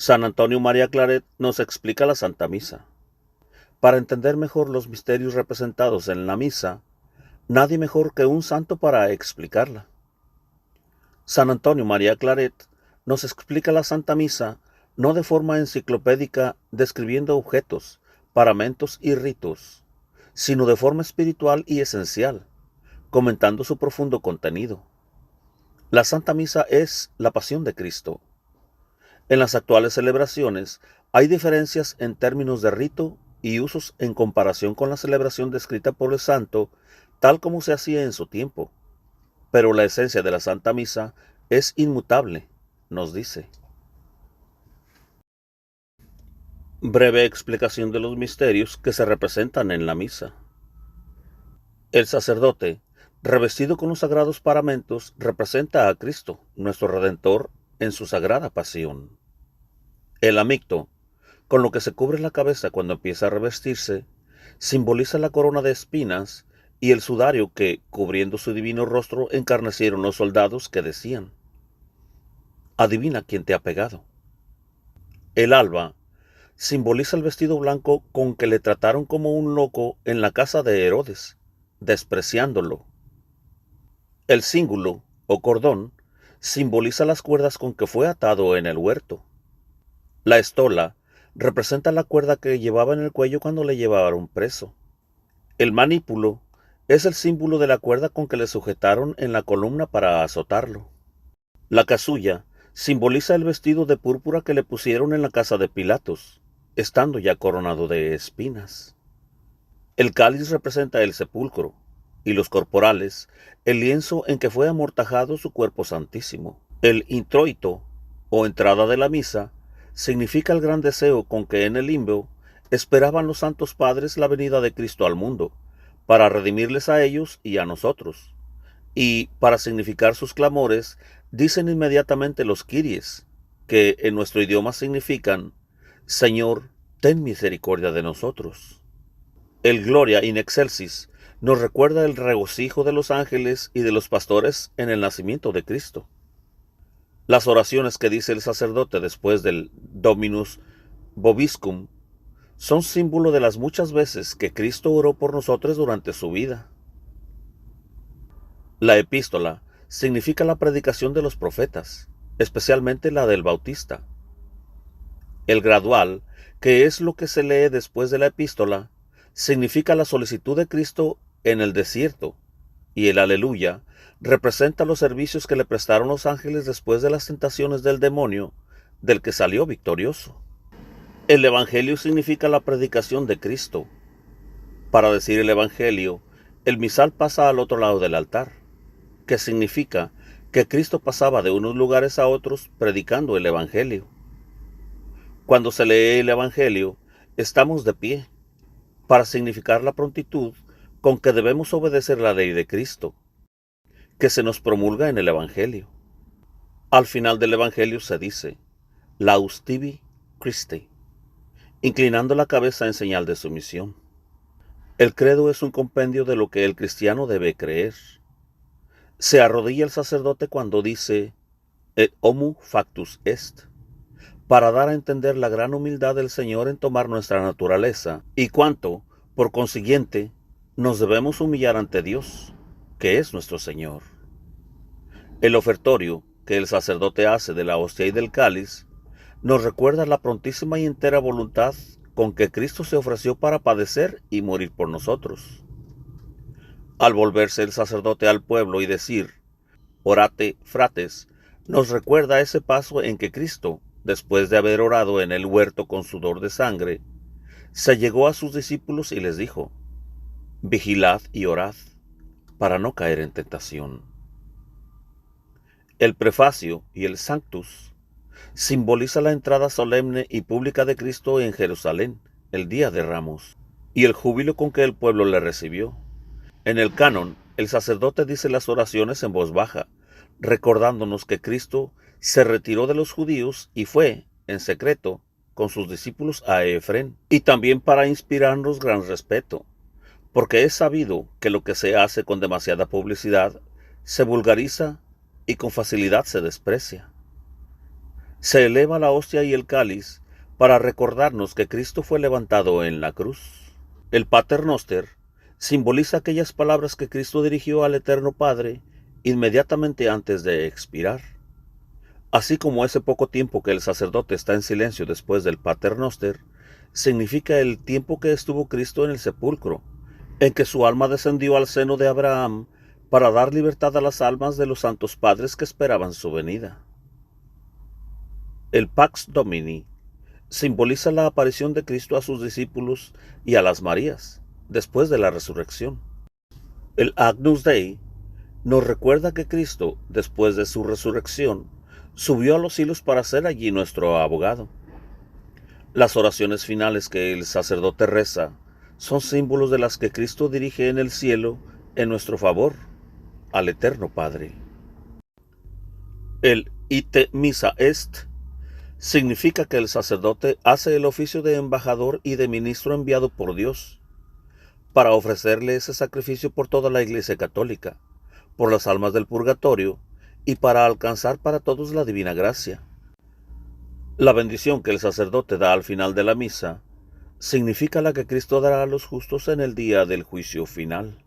San Antonio María Claret nos explica la Santa Misa. Para entender mejor los misterios representados en la misa, nadie mejor que un santo para explicarla. San Antonio María Claret nos explica la Santa Misa no de forma enciclopédica describiendo objetos, paramentos y ritos, sino de forma espiritual y esencial, comentando su profundo contenido. La Santa Misa es la pasión de Cristo. En las actuales celebraciones hay diferencias en términos de rito y usos en comparación con la celebración descrita por el santo, tal como se hacía en su tiempo. Pero la esencia de la Santa Misa es inmutable, nos dice. Breve explicación de los misterios que se representan en la misa. El sacerdote, revestido con los sagrados paramentos, representa a Cristo, nuestro Redentor, en su sagrada pasión. El amicto, con lo que se cubre la cabeza cuando empieza a revestirse, simboliza la corona de espinas y el sudario que, cubriendo su divino rostro, encarnecieron los soldados que decían: adivina quién te ha pegado. El alba simboliza el vestido blanco con que le trataron como un loco en la casa de Herodes, despreciándolo. El cíngulo, o cordón, simboliza las cuerdas con que fue atado en el huerto. La estola representa la cuerda que llevaba en el cuello cuando le llevaron preso. El manípulo es el símbolo de la cuerda con que le sujetaron en la columna para azotarlo. La casulla simboliza el vestido de púrpura que le pusieron en la casa de Pilatos, estando ya coronado de espinas. El cáliz representa el sepulcro, y los corporales, el lienzo en que fue amortajado su cuerpo santísimo. El introito, o entrada de la misa, significa el gran deseo con que en el limbo esperaban los santos padres la venida de Cristo al mundo, para redimirles a ellos y a nosotros. Y, para significar sus clamores, dicen inmediatamente los Kyries, que en nuestro idioma significan: Señor, ten misericordia de nosotros. El Gloria in excelsis nos recuerda el regocijo de los ángeles y de los pastores en el nacimiento de Cristo. Las oraciones que dice el sacerdote después del Dominus Vobiscum son símbolo de las muchas veces que Cristo oró por nosotros durante su vida. La epístola significa la predicación de los profetas, especialmente la del Bautista. El gradual, que es lo que se lee después de la epístola, significa la solicitud de Cristo en el desierto, y el aleluya representa los servicios que le prestaron los ángeles después de las tentaciones del demonio, del que salió victorioso. El evangelio significa la predicación de Cristo. Para decir el evangelio, el misal pasa al otro lado del altar, que significa que Cristo pasaba de unos lugares a otros predicando el evangelio. Cuando se lee el evangelio, estamos de pie, para significar la prontitud con que debemos obedecer la ley de Cristo, que se nos promulga en el evangelio. Al final del evangelio se dice: Laus tibi Christe, inclinando la cabeza en señal de sumisión. El credo es un compendio de lo que el cristiano debe creer. Se arrodilla el sacerdote cuando dice et homo factus est, para dar a entender la gran humildad del Señor en tomar nuestra naturaleza y cuánto, por consiguiente, nos debemos humillar ante Dios, que es nuestro Señor. El ofertorio que el sacerdote hace de la hostia y del cáliz nos recuerda la prontísima y entera voluntad con que Cristo se ofreció para padecer y morir por nosotros. Al volverse el sacerdote al pueblo y decir orate frates, nos recuerda ese paso en que Cristo, después de haber orado en el huerto con sudor de sangre, se llegó a sus discípulos y les dijo: vigilad y orad, para no caer en tentación. El prefacio y el Sanctus simboliza la entrada solemne y pública de Cristo en Jerusalén, el día de Ramos, y el júbilo con que el pueblo le recibió. En el canon, el sacerdote dice las oraciones en voz baja, recordándonos que Cristo se retiró de los judíos y fue, en secreto, con sus discípulos a Efrén, y también para inspirarnos gran respeto, porque es sabido que lo que se hace con demasiada publicidad se vulgariza y con facilidad se desprecia. Se eleva la hostia y el cáliz para recordarnos que Cristo fue levantado en la cruz. El Pater Noster simboliza aquellas palabras que Cristo dirigió al Eterno Padre inmediatamente antes de expirar. Así como ese poco tiempo que el sacerdote está en silencio después del Pater Noster, significa el tiempo que estuvo Cristo en el sepulcro, en que su alma descendió al seno de Abraham para dar libertad a las almas de los santos padres que esperaban su venida. El Pax Domini simboliza la aparición de Cristo a sus discípulos y a las Marías, después de la resurrección. El Agnus Dei nos recuerda que Cristo, después de su resurrección, subió a los cielos para ser allí nuestro abogado. Las oraciones finales que el sacerdote reza son símbolos de las que Cristo dirige en el cielo en nuestro favor al Eterno Padre. El Ite Missa Est significa que el sacerdote hace el oficio de embajador y de ministro enviado por Dios para ofrecerle ese sacrificio por toda la Iglesia Católica, por las almas del purgatorio y para alcanzar para todos la divina gracia. La bendición que el sacerdote da al final de la misa significa la que Cristo dará a los justos en el día del juicio final.